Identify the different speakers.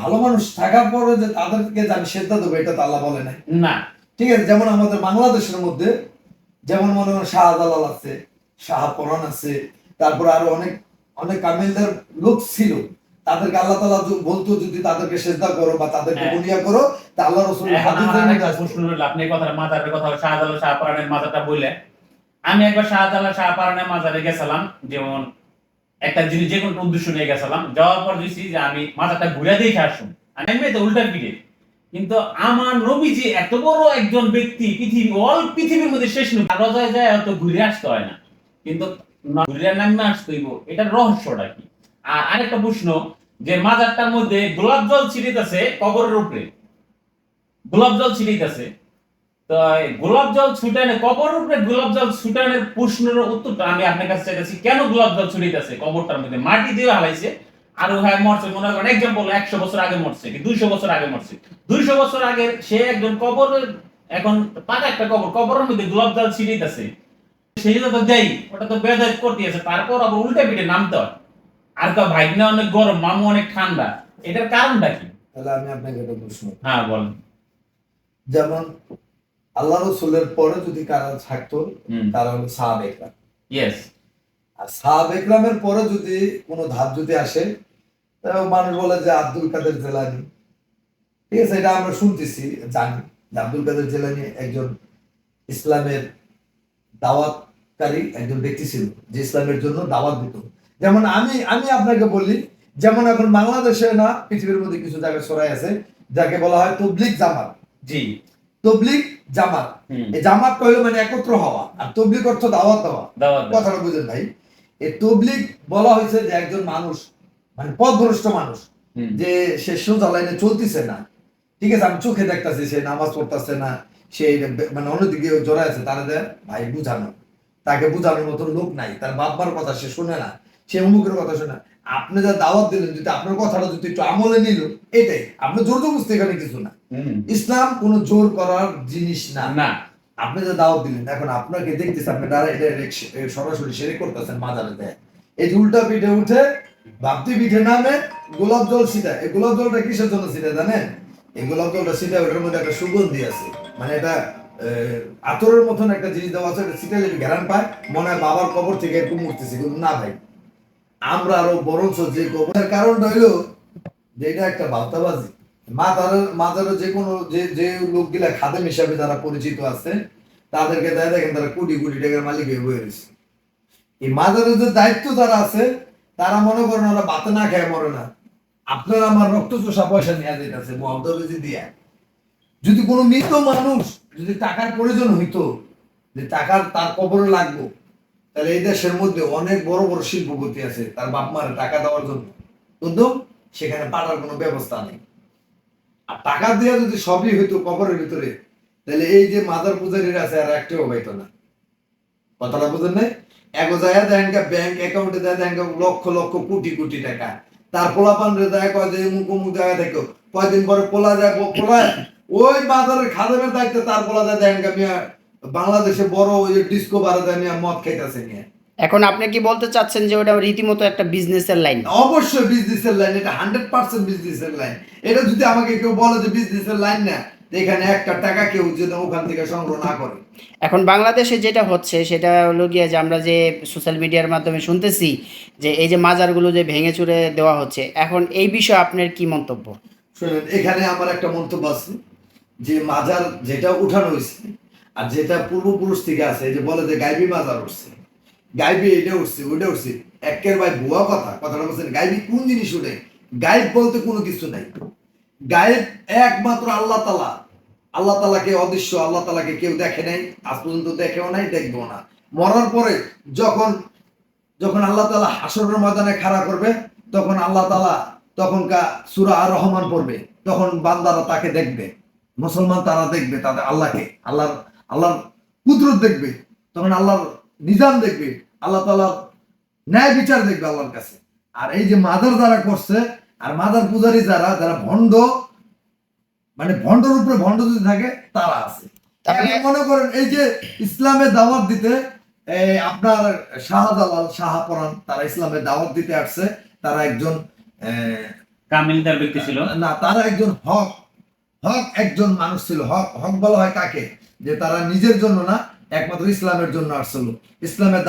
Speaker 1: ভালো মানুষ থাকার পরে যে তাদেরকে যে আমি সেজদা দেবো এটা তো আল্লাহ বলে নাই।
Speaker 2: না,
Speaker 1: ঠিক আছে, যেমন আমাদের বাংলাদেশের মধ্যে যেমন মনে করেন শাহজালাল আছে, শাহপরান আছে, তারপরে আরো অনেক অনেক কামিলদার লোক ছিল, তাদেরকে আল্লাহ তাআলা বলতো যদি তাদেরকে সেজদা করো বা তাদেরকে
Speaker 2: হ্যাঁ।
Speaker 1: বুনিয়া করো, তা আল্লাহ রাসূল
Speaker 2: এখন আমার
Speaker 1: হাদিসের
Speaker 2: আরেকটা
Speaker 1: মধ্যে আছে।
Speaker 2: প্রশ্ন রইল, আপনি এই কথাটা মাজারের কথা শাহজালাল শাহপরানের মাজারটা বললেন। আমি একবার শাহজালাল শাহপরানের মাজারে গেছিলাম, যেমন একটা জিনিস যে কোনো উদ্দেশ্য নিয়ে গেছিলাম, যাওয়ার পর দেখছি যে আমি মাজারটা ঘুরে দেখে আসুন, আমি তো উল্টা পিঠে। কিন্তু আমার নবীজি এত বড় একজন ব্যক্তি, পৃথিবী অল পৃথিবীর মধ্যে শেষ নবী, রোজায় যায় অত ঘুরে আসতে হয় না, কিন্তু ঘুরে নামে আসতে হইব, এটার রহস্যটা কি? আর আরেকটা প্রশ্ন, যে মাজারটার মধ্যে গোলাপ জল ছিটিতেছে কবরের উপরে, গোলাপ জল ছিটিতেছে, তো এই গোলাপ জল ছুটানে কবরের উপরে গোলাপ জল ছুটানের প্রশ্নের উত্তরটা আমি আপনার কাছে চাইতেছি। কেন গোলাপ জল ছুটাইতেছে কবরটার মধ্যে? মাটি দিয়ে হালাইছে, আর হ্যাঁ মরছে, মনে করেন এক্সাম্পল 100 বছর আগে মরছে কি 200 বছর আগে মরছে, 200 বছর আগে সে একজন কবরের, এখন পাকা একটা কবর, কবরের মধ্যে গোলাপ জল ছিটাইতেছে, সেই তো দেই, ওটা তো বেদাত করতেছে, তারপর আবার উল্টা পিঠে নামতে হয়। আর তো ভাইগনা অনেক গরম, মামু অনেক ঠান্ডা, এটার কারণটা কি?
Speaker 1: তাহলে আমি আপনাকে একটা প্রশ্ন,
Speaker 2: হ্যাঁ বলেন।
Speaker 1: যেমন আল্লাহ রসুলের পরে যদি কারা থাকতো,
Speaker 2: হুম।
Speaker 1: তারা হলো সাহাবেকরাম।
Speaker 2: ইয়েস।
Speaker 1: আর সাহাবেকরামের পরে যদি কোনো ধাপ যদি আসে, তাহলে মানুষ বলে যে আব্দুল কাদের জেলানি। ঠিক আছে, এটা আমরা শুনতেছি, জানি যে আব্দুল কাদের জেলানি একজন ইসলামের দাওয়াতকারী একজন ব্যক্তি ছিল, যে ইসলামের জন্য দাওয়াত দিত। যেমন আমি আমি আপনাকে বলি, যেমন এখন বাংলাদেশে না পৃথিবীর মধ্যে কিছু জায়গায় ছড়াই আছে, যাকে বলা হয় তবলিগ জামাত।
Speaker 2: জি।
Speaker 1: তবলিগ জামাত,
Speaker 2: হুম।
Speaker 1: এই জামাত হলো মানে একত্র হওয়া, আর তবলিগ অর্থ দাওয়াত দেওয়া।
Speaker 2: দাওয়াত দেওয়া।
Speaker 1: কথাটা বুঝেন ভাই, এই তবলিগ বলা হয়েছে যে একজন মানুষ মানে পথভ্রষ্ট মানুষ,
Speaker 2: হুম।
Speaker 1: যে সে সোজা লাইনে চলতেছে না। ঠিক আছে, আমি চোখে দেখতেছি সে নামাজ পড়তেছে না, সে মানে অন্যদিকে জড়ায় আছে, তারা দেয় ভাই বুঝানো, তাকে বুঝানোর মতো লোক নাই, তার বাবার কথা সে শুনে না, সে অমুকের কথা শুনে না। আপনি যা দাওয়াত দিলেন, যদি আপনার কথাটা যদি একটু আমলে নিল, এটাই আপনি জোর জবরদস্তি, এখানে কিছু না।
Speaker 2: হুম।
Speaker 1: ইসলাম কোনো জোর করার জিনিস না।
Speaker 2: না।
Speaker 1: আপনি যে দাওয়াত দিলেন, এখন আপনাকে দেখতেছে আপনি ডাইরেক্ট সরাসরি শিরক করতেছেন মাজারে দেয়, এই যে উল্টা পিঠে উঠে বাপতি পিঠে নামে গোলাপ জল ছিটায়। এই গোলাপ জলটা কিসের জন্য ছিটায় জানেন? এই গোলাপ জলটা ছিটায়, ওটার মধ্যে একটা সুগন্ধি আছে, মানে এটা আতরের মতন একটা জিনিস দেওয়া আছে, এটা ছিটালে ঘেরান পায়, মনে হয় বাবার কবর থেকে এরকম উঠতেছে, কিন্তু না ভাই, আমরা আরো বরঞ্চ যে কবরের কারণটা হইলো যে এটা একটা বার্তাবাজি। মাজারে যে কোনো যে লোকগুলা খাদেম হিসাবে যারা পরিচিত আছে, তাদেরকে দেয়, দেখেন তারা কোটি কোটি টাকার মালিক হয়ে বয়ে রয়েছে। এই মাজারের যে দায়িত্ব যারা আছে, তারা মনে করেন ওরা ভাতে না খেয়ে মরে না, আপনার আমার রক্ত চোষা পয়সা নেওয়া যেতেছে মহাদবেজি দিয়া। যদি কোনো মৃত মানুষ যদি টাকার প্রয়োজন হইতো, যে টাকার তার কবরে লাগবো, তাহলে এই দেশের মধ্যে অনেক বড় বড় শিল্পপতি আছে, তার বাপ মারে টাকা দেওয়ার জন্য, কিন্তু সেখানে পাঠার কোনো ব্যবস্থা নেই। আর টাকা দিয়ে যদি সবই হইতো কবরের ভিতরে, তাহলে এই যে মাদার পূজারীরা আছে আর একটাও পাইতো না। কথাটা বুঝেন নাই? এক জায়গা দেন ব্যাংক অ্যাকাউন্টে দেন লক্ষ লক্ষ কোটি কোটি টাকা, তার পোলাপান রে দেয় কয় যে মুখ মুখ জায়গা থেকে, কয়দিন পরে পোলা যায়, পোলা ওই বাজারের খাদেমের দায়িত্বে তার পোলা যায় দেন মিয়া বাংলাদেশে বড় ওই যে ডিস্কো বারে দেয় মিয়া মদ খাইতেছে নিয়ে।
Speaker 3: এখন আপনি কি বলতে চাচ্ছেন যে ওটা রীতিমতো একটা বিজনেসের লাইন?
Speaker 1: অবশ্যই বিজনেসের লাইন, এটা 100% বিজনেসের লাইন। এটা যদি আমাকে কেউ বলে যে বিজনেসের লাইন না, এখানে একটা টাকা কেউ যেন ওখান থেকে সংগ্রহ না করে।
Speaker 3: এখন বাংলাদেশে যেটা হচ্ছে সেটা হলো গিয়ে যে আমরা যে সোশ্যাল মিডিয়ার মাধ্যমে শুনতেছি যে এই যে মাজারগুলো যে ভেঙে চুরে দেওয়া হচ্ছে, এখন এই বিষয়ে আপনার কি মন্তব্য?
Speaker 1: শুনেন, এখানে আমার একটা মন্তব্য আছে, যে মাজার যেটা উঠানো হয়েছে আর যেটা পূর্বপুরুষ থেকে আছে, যে বলে যে গাইবি মাজার উঠছে, গাইবি এটা উঠছে ওইটা উঠছে, একের ভাই ভুয়া কথা। কথাটা বলছেন, গাইবি কোন জিনিস উঠে? গাইব বলতে কোনো কিছু নাই। গায়েব একমাত্র আল্লাহ তালা। আল্লাহ তালাকে অদৃশ্য, আল্লাহ তালাকে কেউ দেখে নাই, আজ পর্যন্ত দেখেও নাই, দেখবো না। মরার পরে যখন যখন আল্লাহ তালা হাসরের ময়দানে খাড়া করবে, তখন আল্লাহ তালা তখনকার সূরা আর রহমান পড়বে, তখন বান্দারা তাকে দেখবে, মুসলমান তারা দেখবে তাদের আল্লাহকে, আল্লাহর কুদরত দেখবে, তখন আল্লাহর নিজাম দেখবে, আল্লাহ তালার ন্যায় বিচার দেখবে আল্লাহর কাছে। আর এই যে মাদার যারা করছে, আর মাদার পূজারী যারা যারা ভণ্ড, মানে ভণ্ডর উপরে ভণ্ড যদি থাকে, তারা আছে।
Speaker 3: তাহলে
Speaker 1: এখন মনে করেন এই যে ইসলামের দাওয়াত দিতে আপনার শাহজালাল শাহপরান, তারা ইসলামের দাওয়াত দিতে আসছে, তারা একজন
Speaker 2: কামিলদার ব্যক্তি ছিল।
Speaker 1: না, তারা একজন হক একজন মানুষ ছিল। হক বলা হয় কাকে? যে তারা নিজের জন্য না, একমাত্র ইসলামের জন্য আসছিল। ইসলামের